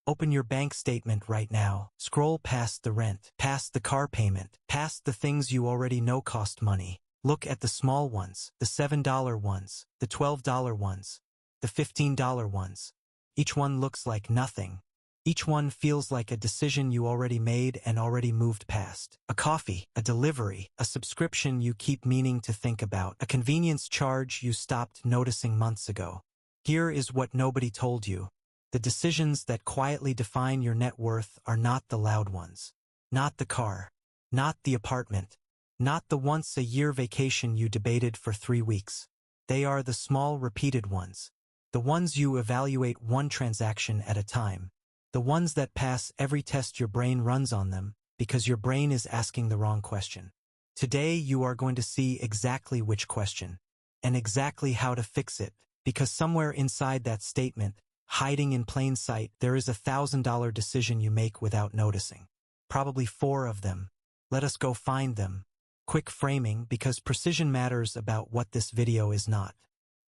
Open your bank statement right now. Scroll past the rent, past the car payment, past the things you already know cost money. Look at the small ones, the $7 ones, the $12 ones, the $15 ones. Each one looks like nothing. Each one feels like a decision you already made and already moved past. A coffee, a delivery, a subscription you keep meaning to think about, a convenience charge you stopped noticing months ago. Here is what nobody told you. The decisions that quietly define your net worth are not the loud ones. Not the car. Not the apartment. Not the once-a-year vacation you debated for 3 weeks. They are the small, repeated ones. The ones you evaluate one transaction at a time. The ones that pass every test your brain runs on them because your brain is asking the wrong question. Today you are going to see exactly which question and exactly how to fix it, because somewhere inside that statement, hiding in plain sight, there is a $1,000 decision you make without noticing. Probably 4 of them. Let us go find them. Quick framing, because precision matters about what this video is not.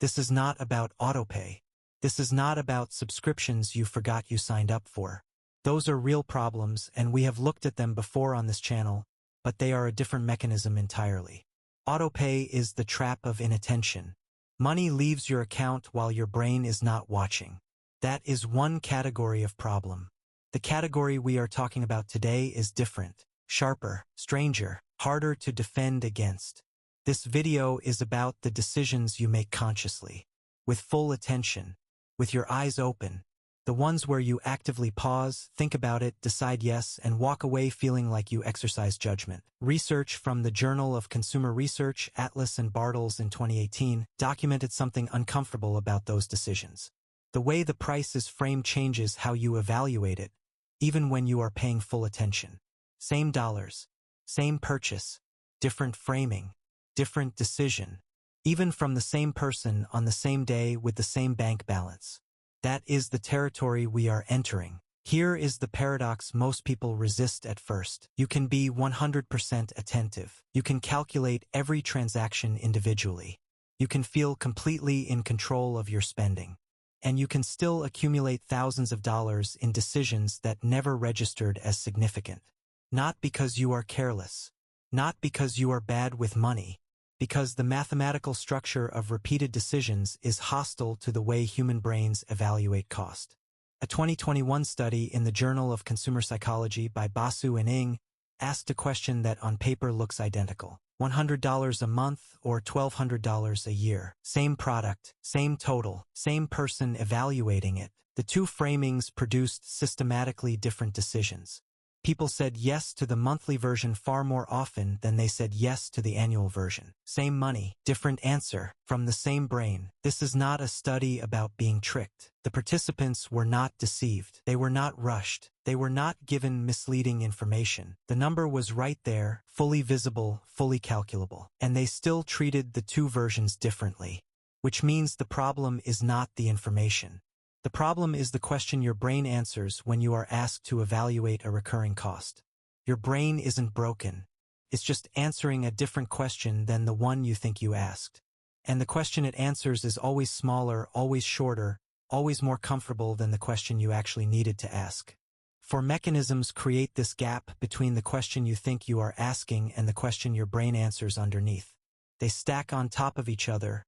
This is not about autopay. This is not about subscriptions you forgot you signed up for. Those are real problems, and we have looked at them before on this channel, but they are a different mechanism entirely. Autopay is the trap of inattention. Money leaves your account while your brain is not watching. That is one category of problem. The category we are talking about today is different, sharper, stranger, harder to defend against. This video is about the decisions you make consciously, with full attention, with your eyes open, the ones where you actively pause, think about it, decide yes, and walk away feeling like you exercise judgment. Research from the Journal of Consumer Research, Atlas and Bartels in 2018 documented something uncomfortable about those decisions. The way the price is framed changes how you evaluate it, even when you are paying full attention. Same dollars, same purchase, different framing, different decision, even from the same person on the same day with the same bank balance. That is the territory we are entering. Here is the paradox most people resist at first. You can be 100% attentive. You can calculate every transaction individually. You can feel completely in control of your spending. And you can still accumulate thousands of dollars in decisions that never registered as significant. Not because you are careless. Not because you are bad with money. Because the mathematical structure of repeated decisions is hostile to the way human brains evaluate cost. A 2021 study in the Journal of Consumer Psychology by Basu and Ng asked a question that on paper looks identical. $100 a month or $1,200 a year. Same product, same total, same person evaluating it. The two framings produced systematically different decisions. People said yes to the monthly version far more often than they said yes to the annual version. Same money, different answer, from the same brain. This is not a study about being tricked. The participants were not deceived. They were not rushed. They were not given misleading information. The number was right there, fully visible, fully calculable. And they still treated the two versions differently. Which means the problem is not the information. The problem is the question your brain answers when you are asked to evaluate a recurring cost. Your brain isn't broken. It's just answering a different question than the one you think you asked. And the question it answers is always smaller, always shorter, always more comfortable than the question you actually needed to ask. For mechanisms create this gap between the question you think you are asking and the question your brain answers underneath. They stack on top of each other,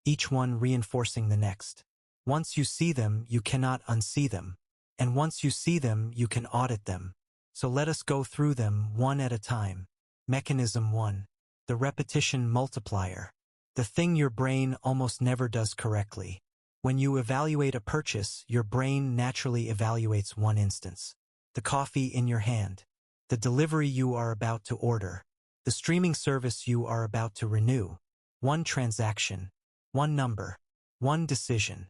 each one reinforcing the next. Once you see them, you cannot unsee them. And once you see them, you can audit them. So let us go through them one at a time. Mechanism 1. The repetition multiplier. The thing your brain almost never does correctly. When you evaluate a purchase, your brain naturally evaluates one instance. The coffee in your hand. The delivery you are about to order. The streaming service you are about to renew. One transaction. One number. One decision.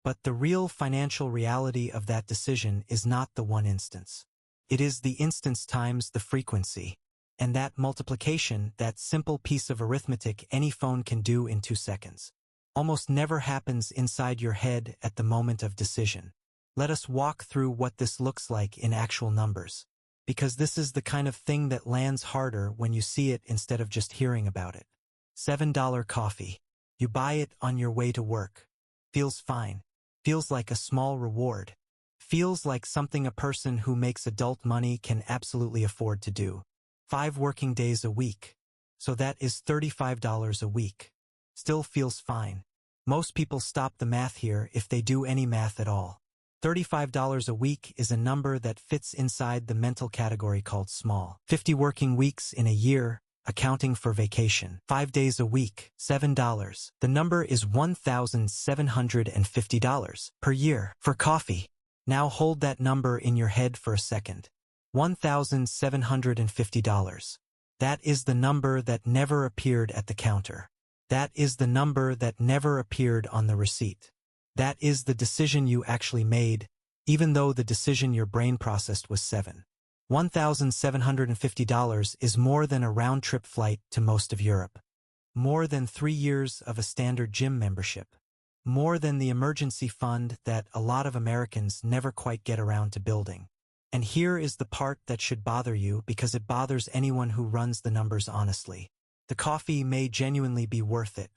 But the real financial reality of that decision is not the one instance. It is the instance times the frequency. And that multiplication, that simple piece of arithmetic any phone can do in 2 seconds, almost never happens inside your head at the moment of decision. Let us walk through what this looks like in actual numbers. Because this is the kind of thing that lands harder when you see it instead of just hearing about it. $7 coffee. You buy it on your way to work. Feels fine. Feels like a small reward. Feels like something a person who makes adult money can absolutely afford to do. 5 working days a week. So that is $35 a week. Still feels fine. Most people stop the math here if they do any math at all. $35 a week is a number that fits inside the mental category called small. 50 working weeks in a year, accounting for vacation. 5 days a week, $7. The number is $1,750 per year for coffee. Now hold that number in your head for a second. $1,750. That is the number that never appeared at the counter. That is the number that never appeared on the receipt. That is the decision you actually made, even though the decision your brain processed was 7. $1,750 is more than a round-trip flight to most of Europe. More than 3 years of a standard gym membership. More than the emergency fund that a lot of Americans never quite get around to building. And here is the part that should bother you because it bothers anyone who runs the numbers honestly. The coffee may genuinely be worth it.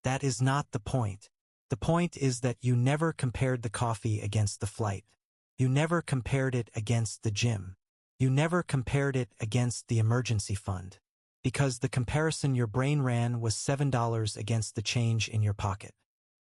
That is not the point. The point is that you never compared the coffee against the flight. You never compared it against the gym. You never compared it against the emergency fund. Because the comparison your brain ran was $7 against the change in your pocket.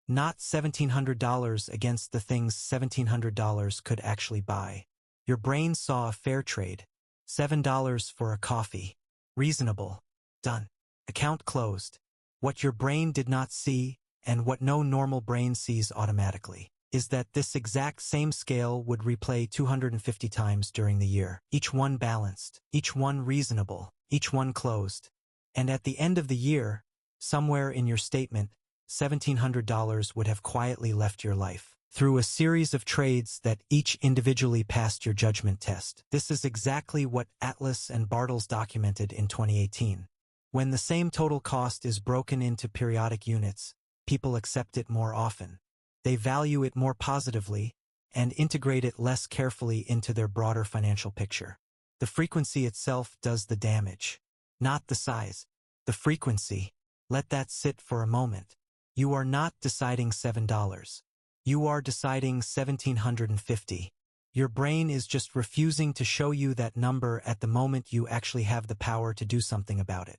Not $1,700 against the things $1,700 could actually buy. Your brain saw a fair trade. $7 for a coffee. Reasonable. Done. Account closed. What your brain did not see, and what no normal brain sees automatically, is that this exact same scale would replay 250 times during the year. Each one balanced, each one reasonable, each one closed. And at the end of the year, somewhere in your statement, $1,700 would have quietly left your life. Through a series of trades that each individually passed your judgment test. This is exactly what Atlas and Bartels documented in 2018. When the same total cost is broken into periodic units, people accept it more often. They value it more positively and integrate it less carefully into their broader financial picture. The frequency itself does the damage, not the size. The frequency. Let that sit for a moment. You are not deciding $7. You are deciding $1,750. Your brain is just refusing to show you that number at the moment you actually have the power to do something about it.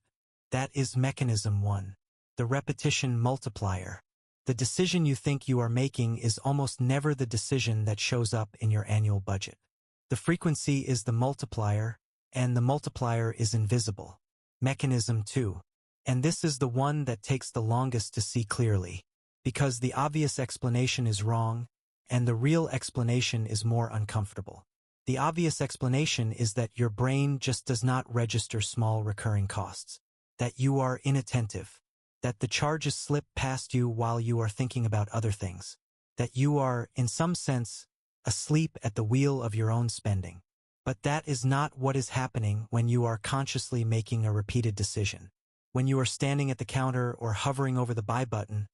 That is mechanism 1. The repetition multiplier. The decision you think you are making is almost never the decision that shows up in your annual budget. The frequency is the multiplier, and the multiplier is invisible. Mechanism 2. And this is the one that takes the longest to see clearly. Because the obvious explanation is wrong, and the real explanation is more uncomfortable. The obvious explanation is that your brain just does not register small recurring costs. That you are inattentive. That the charges slip past you while you are thinking about other things. That you are, in some sense, asleep at the wheel of your own spending. But that is not what is happening when you are consciously making a repeated decision. When you are standing at the counter or hovering over the buy button,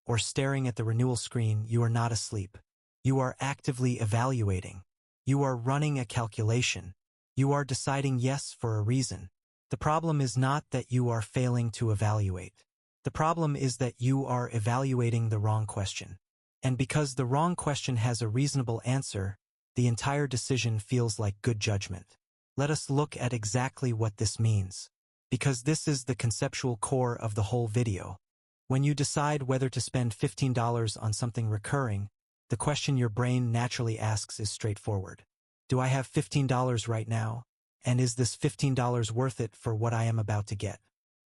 or staring at the renewal screen, you are not asleep. You are actively evaluating. You are running a calculation. You are deciding yes for a reason. The problem is not that you are failing to evaluate. The problem is that you are evaluating the wrong question. And because the wrong question has a reasonable answer, the entire decision feels like good judgment. Let us look at exactly what this means. Because this is the conceptual core of the whole video. When you decide whether to spend $15 on something recurring, the question your brain naturally asks is straightforward. Do I have $15 right now? And is this $15 worth it for what I am about to get?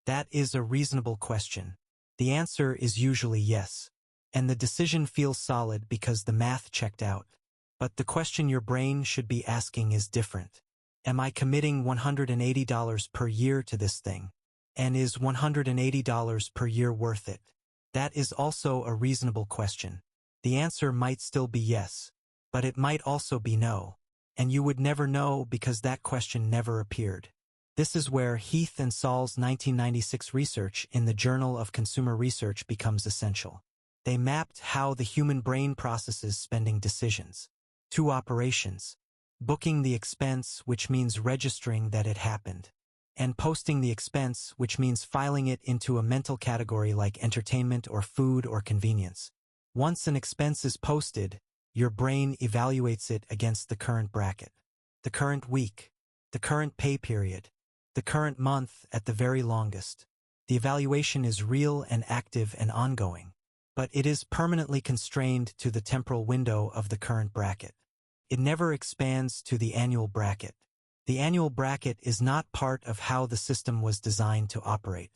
That is a reasonable question. The answer is usually yes. And the decision feels solid because the math checked out. But the question your brain should be asking is different. Am I committing $180 per year to this thing? And is $180 per year worth it? That is also a reasonable question. The answer might still be yes, but it might also be no. And you would never know because that question never appeared. This is where Heath and Saul's 1996 research in the Journal of Consumer Research becomes essential. They mapped how the human brain processes spending decisions. 2 operations. Booking the expense, which means registering that it happened. And posting the expense, which means filing it into a mental category like entertainment or food or convenience. Once an expense is posted, your brain evaluates it against the current bracket, the current week, the current pay period, the current month at the very longest. The evaluation is real and active and ongoing, but it is permanently constrained to the temporal window of the current bracket. It never expands to the annual bracket. The annual bracket is not part of how the system was designed to operate.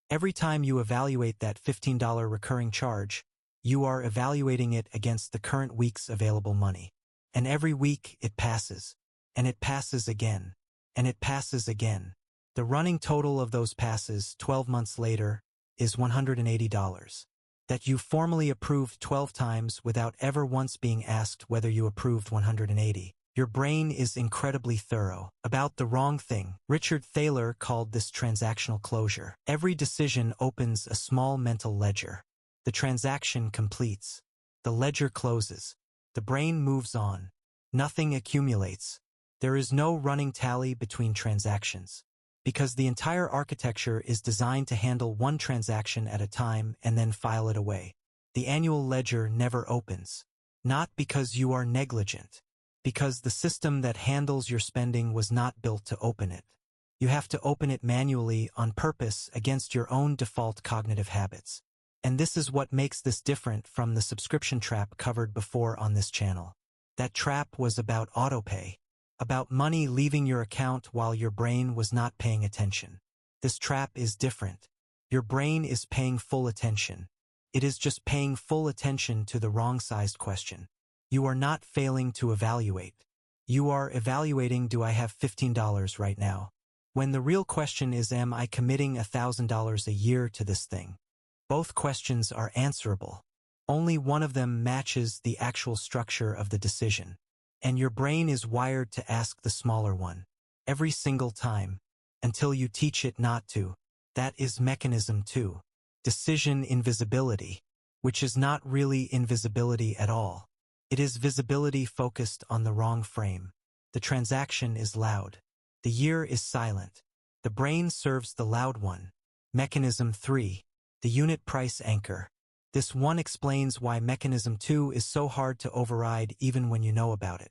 Every time you evaluate that $15 recurring charge, you are evaluating it against the current week's available money. And every week it passes, and it passes again, and it passes again. The running total of those passes 12 months later is $180. That you formally approved 12 times without ever once being asked whether you approved 180. Your brain is incredibly thorough about the wrong thing. Richard Thaler called this transactional closure. Every decision opens a small mental ledger. The transaction completes. The ledger closes. The brain moves on. Nothing accumulates. There is no running tally between transactions. Because the entire architecture is designed to handle one transaction at a time and then file it away. The annual ledger never opens. Not because you are negligent. Because the system that handles your spending was not built to open it. You have to open it manually on purpose against your own default cognitive habits. And this is what makes this different from the subscription trap covered before on this channel. That trap was about autopay. About money leaving your account while your brain was not paying attention. This trap is different. Your brain is paying full attention. It is just paying full attention to the wrong-sized question. You are not failing to evaluate. You are evaluating, do I have $15 right now? When the real question is, am I committing $1,000 a year to this thing? Both questions are answerable. Only one of them matches the actual structure of the decision. And your brain is wired to ask the smaller one. Every single time. Until you teach it not to. That is mechanism 2. Decision invisibility. Which is not really invisibility at all. It is visibility focused on the wrong frame. The transaction is loud. The year is silent. The brain serves the loud one. Mechanism 3. The unit price anchor. This one explains why mechanism 2 is so hard to override even when you know about it.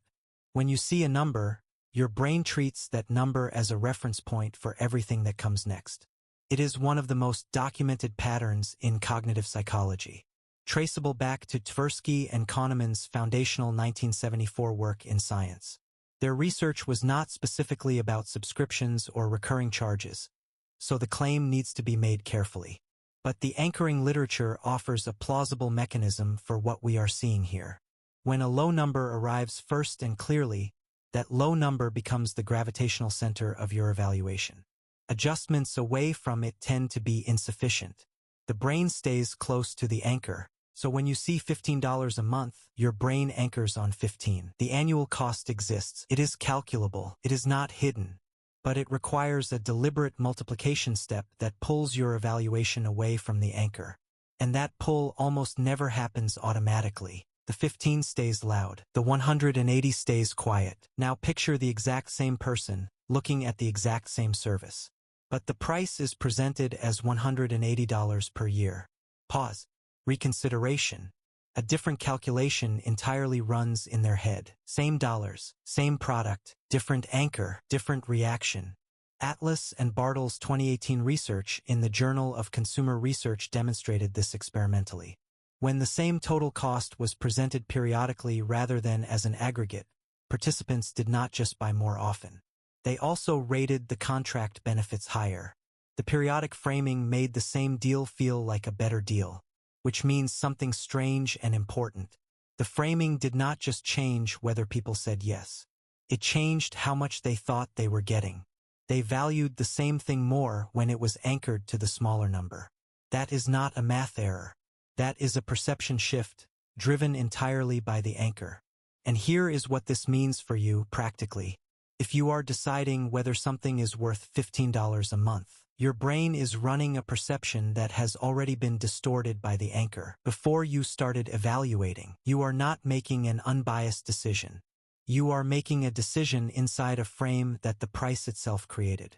When you see a number, your brain treats that number as a reference point for everything that comes next. It is one of the most documented patterns in cognitive psychology, traceable back to Tversky and Kahneman's foundational 1974 work in Science. Their research was not specifically about subscriptions or recurring charges, so the claim needs to be made carefully. But the anchoring literature offers a plausible mechanism for what we are seeing here. When a low number arrives first and clearly, that low number becomes the gravitational center of your evaluation. Adjustments away from it tend to be insufficient. The brain stays close to the anchor, so when you see $15 a month, your brain anchors on 15. The annual cost exists. It is calculable. It is not hidden. But it requires a deliberate multiplication step that pulls your evaluation away from the anchor. And that pull almost never happens automatically. The 15 stays loud. The 180 stays quiet. Now picture the exact same person, looking at the exact same service. But the price is presented as $180 per year. Pause. Reconsideration. A different calculation entirely runs in their head. Same dollars, same product, different anchor, different reaction. Atlas and Bartels' 2018 research in the Journal of Consumer Research demonstrated this experimentally. When the same total cost was presented periodically rather than as an aggregate, participants did not just buy more often. They also rated the contract benefits higher. The periodic framing made the same deal feel like a better deal, which means something strange and important. The framing did not just change whether people said yes. It changed how much they thought they were getting. They valued the same thing more when it was anchored to the smaller number. That is not a math error. That is a perception shift, driven entirely by the anchor. And here is what this means for you practically. If you are deciding whether something is worth $15 a month, your brain is running a perception that has already been distorted by the anchor. Before you started evaluating, you are not making an unbiased decision. You are making a decision inside a frame that the price itself created.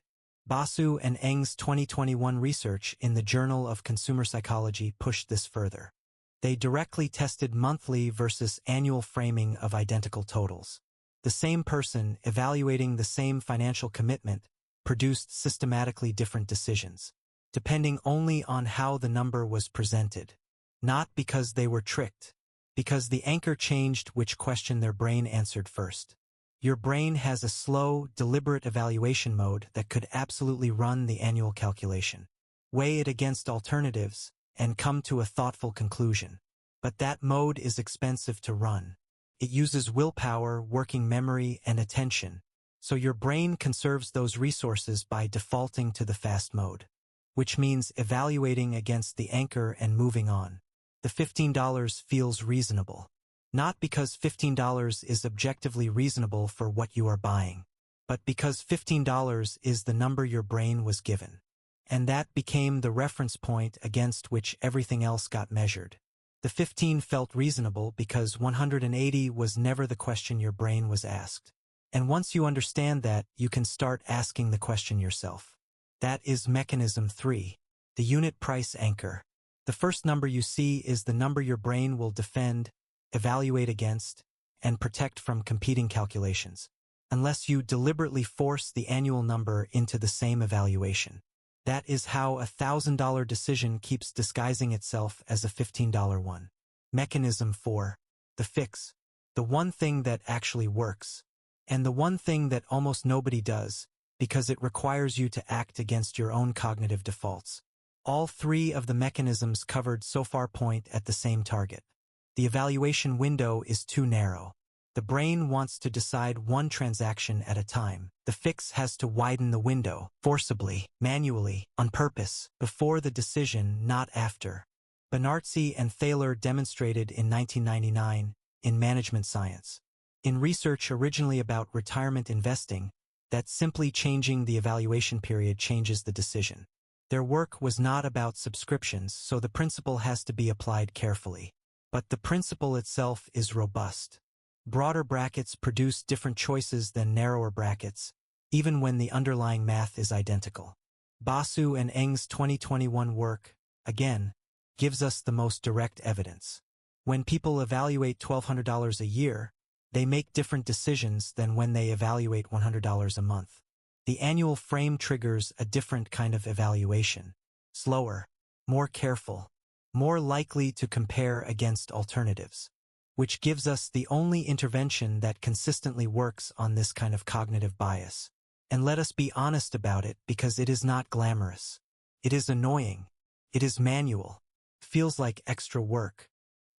Basu and Eng's 2021 research in the Journal of Consumer Psychology pushed this further. They directly tested monthly versus annual framing of identical totals. The same person evaluating the same financial commitment produced systematically different decisions, depending only on how the number was presented. Not because they were tricked, because the anchor changed which question their brain answered first. Your brain has a slow, deliberate evaluation mode that could absolutely run the annual calculation, weigh it against alternatives, and come to a thoughtful conclusion. But that mode is expensive to run. It uses willpower, working memory, and attention, so your brain conserves those resources by defaulting to the fast mode, which means evaluating against the anchor and moving on. The $15 feels reasonable. Not because $15 is objectively reasonable for what you are buying, but because $15 is the number your brain was given. And that became the reference point against which everything else got measured. The 15 felt reasonable because 180 was never the question your brain was asked. And once you understand that, you can start asking the question yourself. That is mechanism 3, the unit price anchor. The first number you see is the number your brain will defend, evaluate against, and protect from competing calculations, unless you deliberately force the annual number into the same evaluation. That is how a $1,000 decision keeps disguising itself as a $15 one. Mechanism 4, the fix, the one thing that actually works, and the one thing that almost nobody does, because it requires you to act against your own cognitive defaults. All 3 of the mechanisms covered so far point at the same target. The evaluation window is too narrow. The brain wants to decide one transaction at a time. The fix has to widen the window, forcibly, manually, on purpose, before the decision, not after. Banartzi and Thaler demonstrated in 1999, in Management Science, in research originally about retirement investing, that simply changing the evaluation period changes the decision. Their work was not about subscriptions, so the principle has to be applied carefully. But the principle itself is robust. Broader brackets produce different choices than narrower brackets, even when the underlying math is identical. Basu and Eng's 2021 work, again, gives us the most direct evidence. When people evaluate $1,200 a year, they make different decisions than when they evaluate $100 a month. The annual frame triggers a different kind of evaluation. Slower, more careful, more likely to compare against alternatives, which gives us the only intervention that consistently works on this kind of cognitive bias. And let us be honest about it, because it is not glamorous. It is annoying. It is manual. Feels like extra work.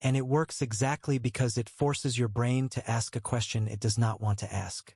And it works exactly because it forces your brain to ask a question it does not want to ask.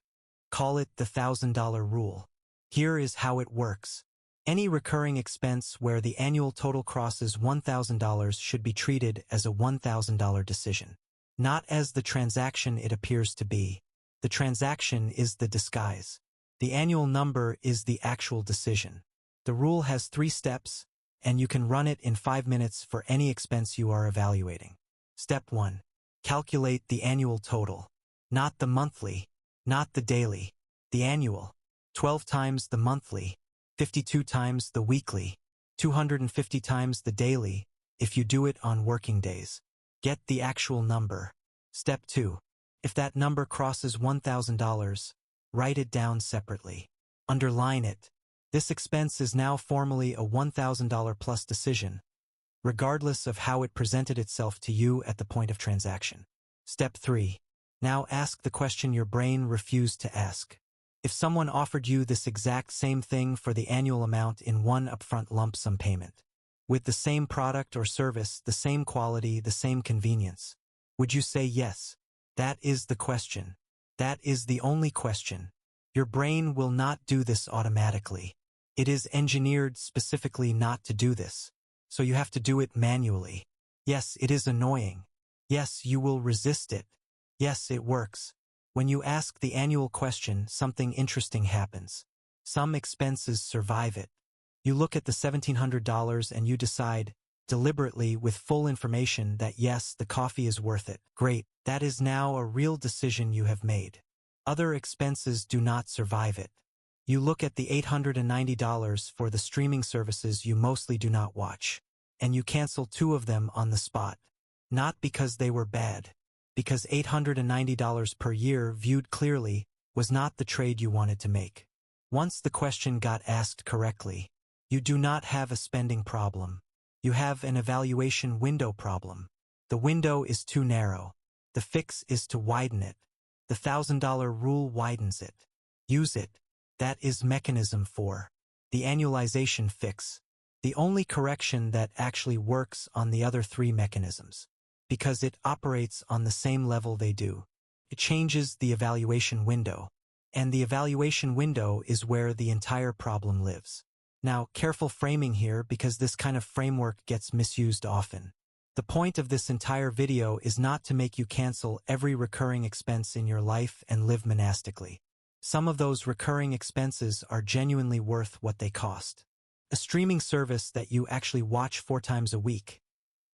Call it the $1,000 rule. Here is how it works. Any recurring expense where the annual total crosses $1,000 should be treated as a $1,000 decision. Not as the transaction it appears to be. The transaction is the disguise. The annual number is the actual decision. The rule has 3 steps, and you can run it in 5 minutes for any expense you are evaluating. Step 1. Calculate the annual total. Not the monthly, not the daily, the annual. 12 times the monthly, 52 times the weekly, 250 times the daily, if you do it on working days. Get the actual number. Step 2. If that number crosses $1,000, write it down separately. Underline it. This expense is now formally a $1,000 plus decision, regardless of how it presented itself to you at the point of transaction. Step 3. Now ask the question your brain refused to ask. If someone offered you this exact same thing for the annual amount in one upfront lump sum payment, with the same product or service, the same quality, the same convenience, would you say yes? That is the question. That is the only question. Your brain will not do this automatically. It is engineered specifically not to do this. So you have to do it manually. Yes, it is annoying. Yes, you will resist it. Yes, it works. When you ask the annual question, something interesting happens. Some expenses survive it. You look at the $1,700 and you decide, deliberately with full information, that yes, the coffee is worth it. Great, that is now a real decision you have made. Other expenses do not survive it. You look at the $890 for the streaming services you mostly do not watch, and you cancel 2 of them on the spot. Not because they were bad. Because $890 per year, viewed clearly, was not the trade you wanted to make. Once the question got asked correctly, you do not have a spending problem. You have an evaluation window problem. The window is too narrow. The fix is to widen it. The $1,000 rule widens it. Use it. That is mechanism 4. The annualization fix. The only correction that actually works on the other 3 mechanisms. Because it operates on the same level they do. It changes the evaluation window. And the evaluation window is where the entire problem lives. Now, careful framing here because this kind of framework gets misused often. The point of this entire video is not to make you cancel every recurring expense in your life and live monastically. Some of those recurring expenses are genuinely worth what they cost. A streaming service that you actually watch 4 times a week,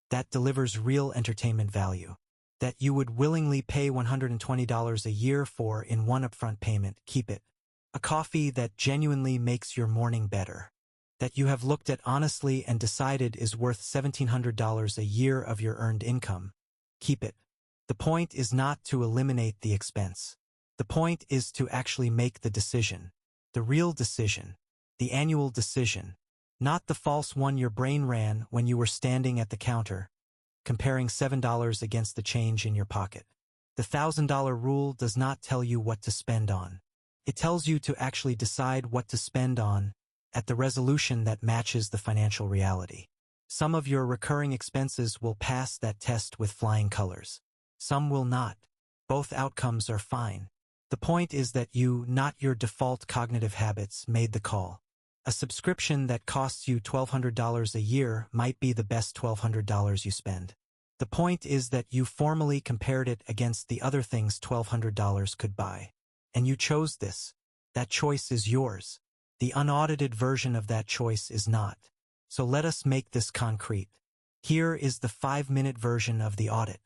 that delivers real entertainment value, that you would willingly pay $120 a year for in one upfront payment, keep it. A coffee that genuinely makes your morning better, that you have looked at honestly and decided is worth $1,700 a year of your earned income, keep it. The point is not to eliminate the expense. The point is to actually make the decision, the real decision, the annual decision, not the false one your brain ran when you were standing at the counter, comparing $7 against the change in your pocket. The $1,000 rule does not tell you what to spend on. It tells you to actually decide what to spend on at the resolution that matches the financial reality. Some of your recurring expenses will pass that test with flying colors. Some will not. Both outcomes are fine. The point is that you, not your default cognitive habits, made the call. A subscription that costs you $1,200 a year might be the best $1,200 you spend. The point is that you formally compared it against the other things $1,200 could buy. And you chose this. That choice is yours. The unaudited version of that choice is not. So let us make this concrete. Here is the 5-minute version of the audit.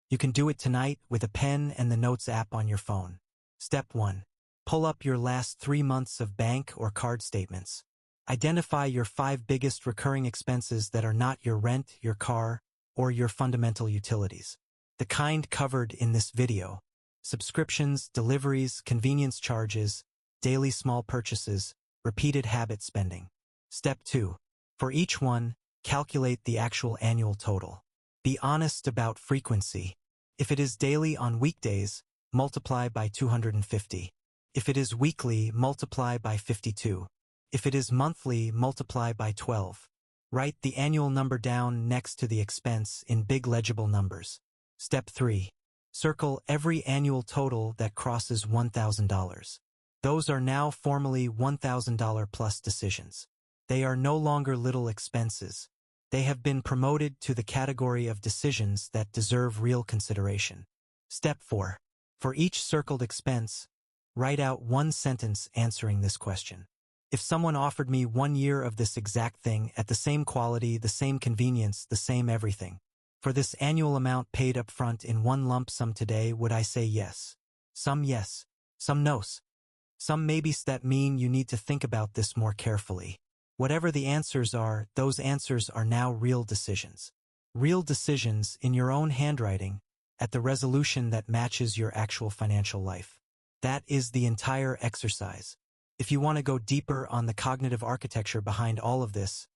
You can do it tonight with a pen and the Notes app on your phone. Step 1. Pull up your last 3 months of bank or card statements. Identify your 5 biggest recurring expenses that are not your rent, your car, or your fundamental utilities. The kind covered in this video. Subscriptions, deliveries, convenience charges, daily small purchases, repeated habit spending. Step 2. For each one, calculate the actual annual total. Be honest about frequency. If it is daily on weekdays, multiply by 250. If it is weekly, multiply by 52. If it is monthly, multiply by 12. Write the annual number down next to the expense in big legible numbers. Step 3. Circle every annual total that crosses $1,000. Those are now formally $1,000 plus decisions. They are no longer little expenses. They have been promoted to the category of decisions that deserve real consideration. Step 4. For each circled expense, write out 1 sentence answering this question. If someone offered me 1 year of this exact thing at the same quality, the same convenience, the same everything, for this annual amount paid up front in one lump sum today, would I say yes? Some yes, some no's. Some maybes that mean you need to think about this more carefully. Whatever the answers are, those answers are now real decisions. Real decisions in your own handwriting, at the resolution that matches your actual financial life. That is the entire exercise. If you want to go deeper on the cognitive architecture behind all of this,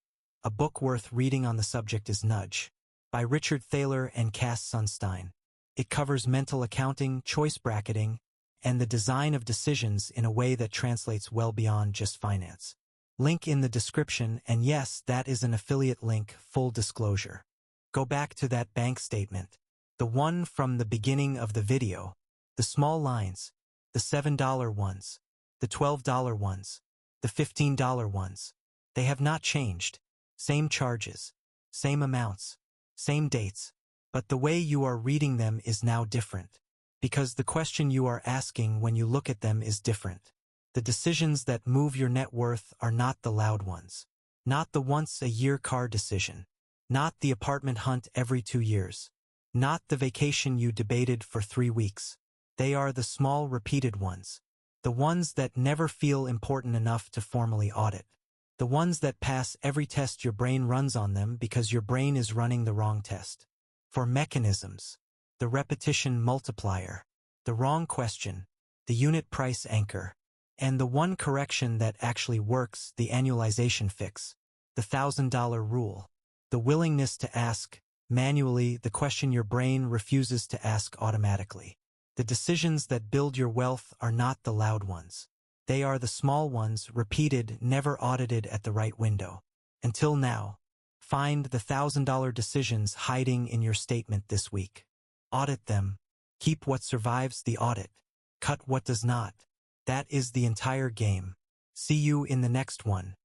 a book worth reading on the subject is Nudge, by Richard Thaler and Cass Sunstein. It covers mental accounting, choice bracketing, and the design of decisions in a way that translates well beyond just finance. Link in the description, and yes, that is an affiliate link, full disclosure. Go back to that bank statement. The one from the beginning of the video. The small lines. The $7 ones. The $12 ones. The $15 ones. They have not changed. Same charges. Same amounts. Same dates. But the way you are reading them is now different. Because the question you are asking when you look at them is different. The decisions that move your net worth are not the loud ones. Not the once-a-year car decision. Not the apartment hunt every 2 years. Not the vacation you debated for 3 weeks. They are the small, repeated ones. The ones that never feel important enough to formally audit. The ones that pass every test your brain runs on them because your brain is running the wrong test. For mechanisms, the repetition multiplier, the wrong question, the unit price anchor, and the one correction that actually works, the annualization fix, the $1,000 rule, the willingness to ask manually the question your brain refuses to ask automatically. The decisions that build your wealth are not the loud ones. They are the small ones, repeated, never audited at the right window. Until now, find the $1,000 decisions hiding in your statement this week. Audit them. Keep what survives the audit. Cut what does not. That is the entire game. See you in the next one.